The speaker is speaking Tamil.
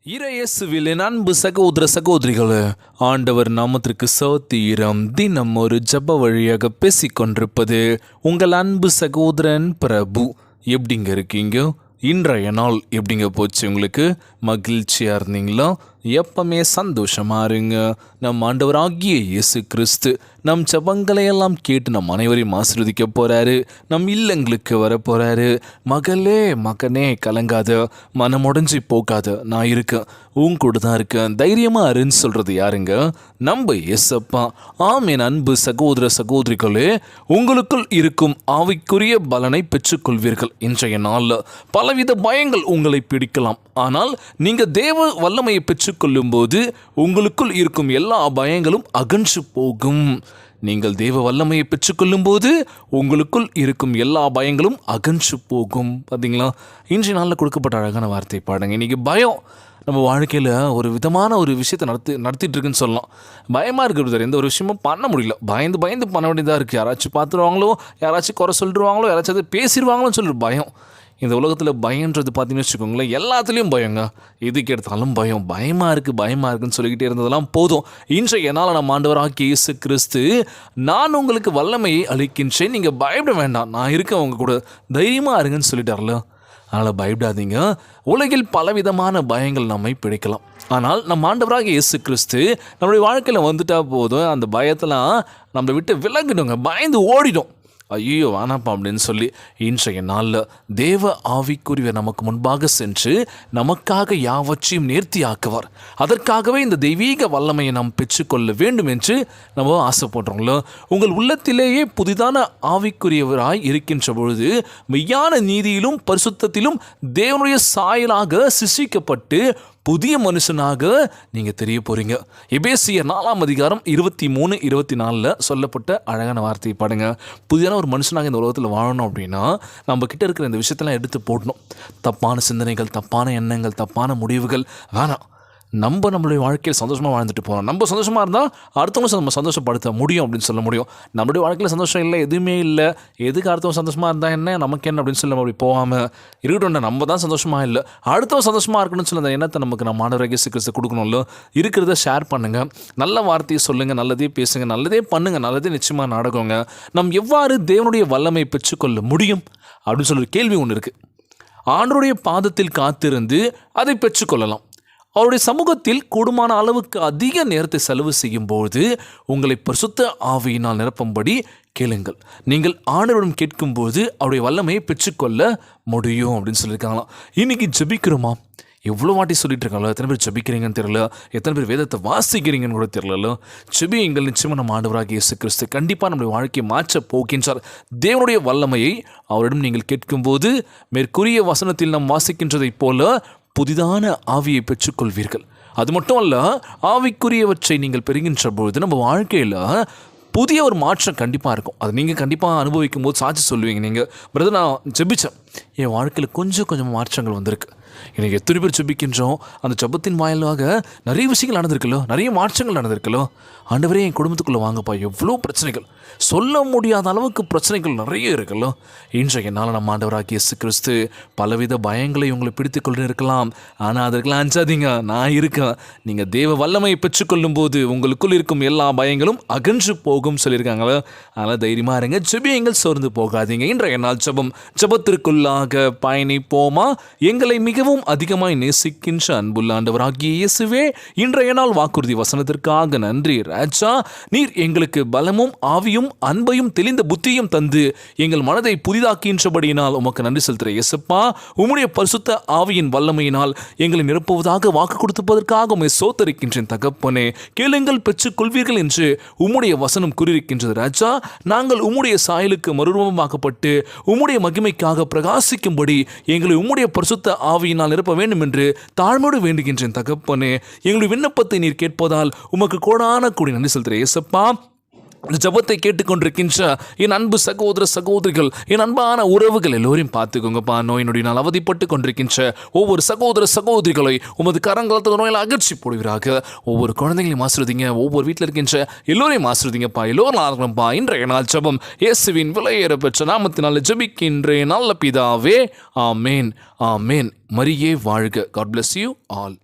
இறையேசுவில் என் அன்பு சகோதர சகோதரிகளே, ஆண்டவர் நாமத்திற்கு ஸ்தோத்திரம். தினம் ஒரு ஜெப வழியாக பேசிக்கொண்டிருப்பது உங்கள் அன்பு சகோதரன் பிரபு. எப்படிங்க இருக்கீங்க? இன்றைய நாள் எப்படிங்க போச்சு? உங்களுக்கு மகிழ்ச்சியாக இருந்தீங்களா? எப்பவுமே சந்தோஷமாக இருங்க. நம் ஆண்டவராகிய இயேசு கிறிஸ்து நம் ஜெபங்களை எல்லாம் கேட்டு நம் அனைவரையும் ஆசீர்வதிக்க போகிறாரு. நம் இல்லங்களுக்கு வர போகிறாரு. மகளே மகனே கலங்காத, மனமுடைஞ்சி போகாத, நான் இருக்கேன், உன் கூட தான் இருக்கேன், தைரியமாக இருன்னு சொல்கிறது யாருங்க? நம்ம இயேசப்பா. ஆமென். அன்பு சகோதர சகோதரிகளே, உங்களுக்குள் இருக்கும் ஆவிக்குரிய பலனை பெற்றுக்கொள்வீர்கள். இன்றைய நாளில் பலவித பயங்கள் உங்களை பிடிக்கலாம். ஆனால் நீங்கள் தேவ வல்லமையை பெற்றுக்கொள்ளும் போது உங்களுக்குள் இருக்கும் எல்லா பயங்களும் அகன்று போகும். நீங்கள் தேவ வல்லமையை பெற்றுக்கொள்ளும் போது உங்களுக்குள் இருக்கும் எல்லா பயங்களும் அகன்று போகும். பார்த்தீங்களா? இன்றைய நாளில் கொடுக்கப்பட்ட அழகான வார்த்தை பாடுங்க. இன்றைக்கி பயம் நம்ம வாழ்க்கையில் ஒரு விதமான ஒரு விஷயத்தை நடத்திட்டு இருக்குன்னு சொல்லலாம். பயமாக இருக்கிறது, எந்த ஒரு விஷயமும் பண்ண முடியல. பயந்து பண்ண வேண்டியதாக இருக்குது. யாராச்சும் பார்த்துருவாங்களோ, யாராச்சும் குறை சொல்லிடுவாங்களோ, யாராச்சும் அதை பேசிடுவாங்களோன்னு சொல்லிட்டு பயம். இந்த உலகத்தில் பயன்றது பார்த்தீங்கன்னு வச்சுக்கோங்களேன், எல்லாத்துலேயும் பயங்க. எதுக்கு எடுத்தாலும் பயமாக இருக்குன்னு சொல்லிக்கிட்டே இருந்ததெல்லாம் போதும். இன்றைய நாள் நம்ம ஆண்டவராகிய இயேசு கிறிஸ்து, நான் உங்களுக்கு வல்லமையை அளிக்கின்றேன், நீங்கள் பயப்பட வேண்டாம், நான் இருக்கேன் உங்க கூட, தைரியமாக இருங்கன்னு சொல்லிட்டார்ல. அதனால் பயப்படாதீங்க. உலகில் பலவிதமான பயங்கள் நம்மை பிடிக்கலாம். ஆனால் நம்ம ஆண்டவராகிய இயேசு கிறிஸ்து நம்மளுடைய வாழ்க்கையில் வந்துட்டால் போதும், அந்த பயத்தெல்லாம் நம்மளை விட்டு விலகிடுங்க, பயந்து ஓடிடும். ஐயோ வேணாப்பா அப்படின்னு சொல்லி இன்றைய நாளில் தேவ ஆவிக்குரிய நமக்கு முன்பாக சென்று நமக்காக யாவற்றையும் நேர்த்தியாக்குவார். அதற்காகவே இந்த தெய்வீக வல்லமையை நாம் பெற்றுக்கொள்ள வேண்டும் என்று நம்ம ஆசைப்படுறோங்களோ. உங்கள் உள்ளத்திலேயே புதிதான ஆவிக்குரியவராய் இருக்கின்ற பொழுது மெய்யான நீதியிலும் பரிசுத்தத்திலும் தேவனுடைய சாயலாக சிருஷ்டிக்கப்பட்டு புதிய மனுஷனாக நீங்கள் தெரிய போகிறீங்க. எபேசியர் 4ஆம் அதிகாரம் 23-24 சொல்லப்பட்ட அழகான வார்த்தையை பாடுங்க. புதிதான ஒரு மனுஷனாக இந்த உலகத்தில் வாழணும் அப்படின்னா நம்ம கிட்ட இருக்கிற இந்த விஷயத்தெல்லாம் எடுத்து போடணும். தப்பான சிந்தனைகள், தப்பான எண்ணங்கள், தப்பான முடிவுகள் வேணாம். நம்மளுடைய வாழ்க்கையில் சந்தோஷமாக வாழ்ந்துட்டு போகிறோம். நம்ம சந்தோஷமாக இருந்தால் அடுத்தவங்க நம்ம சந்தோஷப்படுத்த முடியும் அப்படின்னு சொல்ல முடியும். நம்மளுடைய வாழ்க்கையில் சந்தோஷம் இல்லை, எதுவுமே இல்லை, எதுக்கு அடுத்தவங்க சந்தோஷமாக இருந்தால் என்ன, நமக்கு என்ன அப்படின்னு சொல்லி நம்ம அப்படி போகாமல் இருக்கட்டும். நம்ம தான் சந்தோஷமாக இல்லை, அடுத்தவங்க சந்தோஷமாக இருக்கணும்னு சொல்லி அந்த எண்ணத்தை நமக்கு நம்ம ஆண்டவராகிய இயேசு கிறிஸ்து கொடுக்கணும்ல. இருக்கிறத ஷேர் பண்ணுங்கள், நல்ல வார்த்தையை சொல்லுங்கள், நல்லதே பேசுங்க, நல்லதே பண்ணுங்கள், நல்லதே நிச்சயமாக நடக்குங்க. நம் எவ்வாறு தேவனுடைய வல்லமை பெற்றுக்கொள்ள முடியும் அப்படின்னு சொல்லி ஒரு கேள்வி ஒன்று இருக்குது. ஆண்டவருடைய பாதத்தில் காத்திருந்து அதை பெற்றுக்கொள்ளலாம். அவருடைய சமூகத்தில் கூடுமான அளவுக்கு அதிக நேரத்தை செலவு செய்யும்போது உங்களை பரிசுத்த ஆவியினால் நிரப்பும்படி கேளுங்கள். நீங்கள் ஆண்டவரிடம் கேட்கும்போது அவருடைய வல்லமையை பெற்றுக்கொள்ள முடியும் அப்படின்னு சொல்லியிருக்காங்களாம். இன்றைக்கி ஜெபிக்கிறோமா? எவ்வளோ வாட்டி சொல்லிட்டு இருக்காங்களோ, எத்தனை பேர் ஜெபிக்கிறீங்கன்னு தெரியல, எத்தனை பேர் வேதத்தை வாசிக்கிறீங்கன்னு கூட தெரியல. ஜெபியுங்கள். நிச்சயமாக நம்ம ஆண்டவராகிய இயேசு கிறிஸ்து கண்டிப்பாக நம்முடைய வாழ்க்கையை மாற்ற போகின்றார். தேவனுடைய வல்லமையை அவரிடம் நீங்கள் கேட்கும்போது மேற்கூறிய வசனத்தில் நாம் வாசிக்கின்றதைப் போல புதிதான ஆவியை பெற்றுக்கொள்வீர்கள். அது மட்டும் அல்ல, ஆவிக்குரியவற்றை நீங்கள் பெறுகின்ற பொழுது நம்ம வாழ்க்கையில் புதிய ஒரு மாற்றம் கண்டிப்பாக இருக்கும். அது நீங்கள் கண்டிப்பாக அனுபவிக்கும் போது சாட்சி சொல்லுவீங்க. நீங்கள் பிரதர், நான் ஜெபித்தேன், என் வாழ்க்கையில் கொஞ்சம் மாற்றங்கள் வந்திருக்கு. எனக்கு எத்தனை பேர் ஜெபிக்கின்றோம், அந்த ஜெபத்தின் வாயிலாக நிறைய விஷயங்கள் நடந்திருக்கலோ, நிறைய மாற்றங்கள் நடந்திருக்கலோ. ஆண்டவரே என் குடும்பத்துக்குள்ளே வாங்கப்பா, எவ்வளோ பிரச்சனைகள், சொல்ல முடியாத அளவுக்கு பிரச்சனைகள் நிறைய இருக்குல்லோ. இன்றைய நாள் நம்ம ஆண்டவராகிய இயேசு கிறிஸ்து பலவித பயங்களை உங்களை பிடித்து கொண்டு இருக்கலாம். ஆனால் அதற்கெல்லாம் அஞ்சாதீங்க, நான் இருக்கேன். நீங்கள் தேவ வல்லமையை பெற்றுக்கொள்ளும் போது உங்களுக்குள் இருக்கும் எல்லா பயங்களும் அகன்று போகும் சொல்லியிருக்காங்களோ. அதனால் தைரியமாக இருங்க, ஜெபியுங்கள், சோர்ந்து போகாதீங்க. இன்றைய நாள் ஜெபத்திற்குள்ளாக பயணிப்போமா? எங்களை மிகவும் அதிகமாய் நேசிக்கின்ற அன்புள்ள ஆண்டவராகிய இயேசுவே, இன்றைய நாள் வாக்குறுதி வசனத்திற்காக நன்றி ராஜா. நீர் எங்களுக்கு பலமும் ஆவியும் அன்பையும் தெளிந்த புத்தியும் தந்து எங்கள் மனதை புதிதாக்கின்றபடியினால் உமக்கு நன்றி செலுத்துகிற இயேசுப்பா. உம்முடைய பரிசுத்த ஆவியின் வல்லமையினால் எங்களை நிரப்புவதாக வாக்கு கொடுப்பதற்காக உம்மை சோத்தரிக்கின்றேன் தகப்பனே. கேளுங்கள், பெற்றுக்கொள்வீர்கள் என்று உம்முடைய வசனம் கூறியிருக்கின்றது ராஜா. நாங்கள் உம்முடைய சாயலுக்கு மறுரூபமாக்கப்பட்டு உம்முடைய மகிமைக்காக பிரகாசிக்கும்படி எங்களை உம்முடைய பரிசுத்த ஆவியின் நிரப்ப வேண்டும் என்று தாழ்மையோடு வேண்டுகின்றேன் தகப்பனே. எங்களுடைய விண்ணப்பத்தை நீர் கேட்பதால் உமக்கு கோடான கூடி நன்றி செலுத்துகிறேன் இயேசுப்பா. இந்த ஜெபத்தை கேட்டுக்கொண்டிருக்கின்ற என் அன்பு சகோதர சகோதரிகள், என் அன்பான உறவுகள் எல்லோரையும் பார்த்துக்கோங்கப்பா. நோய் நொடியினால் அவதிப்பட்டு கொண்டிருக்கின்ற ஒவ்வொரு சகோதர சகோதரிகளை உமது கரங்களத்து நோயில் அகற்றி போடுவீராக. ஒவ்வொரு குழந்தைகளையும் ஆசிர்வதிங்க, ஒவ்வொரு வீட்டில் இருக்கின்ற எல்லோரையும் ஆசிர்வதிங்கப்பா. எல்லோரும் ஆரம்பப்பா. இன்றைய நாள் ஜெபம் இயேசுவின் விலையேற பெற்ற நாமத்தினால் ஜெபிக்கின்றேன் நல்ல பிதாவே. ஆமேன், ஆமேன். மரியே வாழ்க. God bless you all.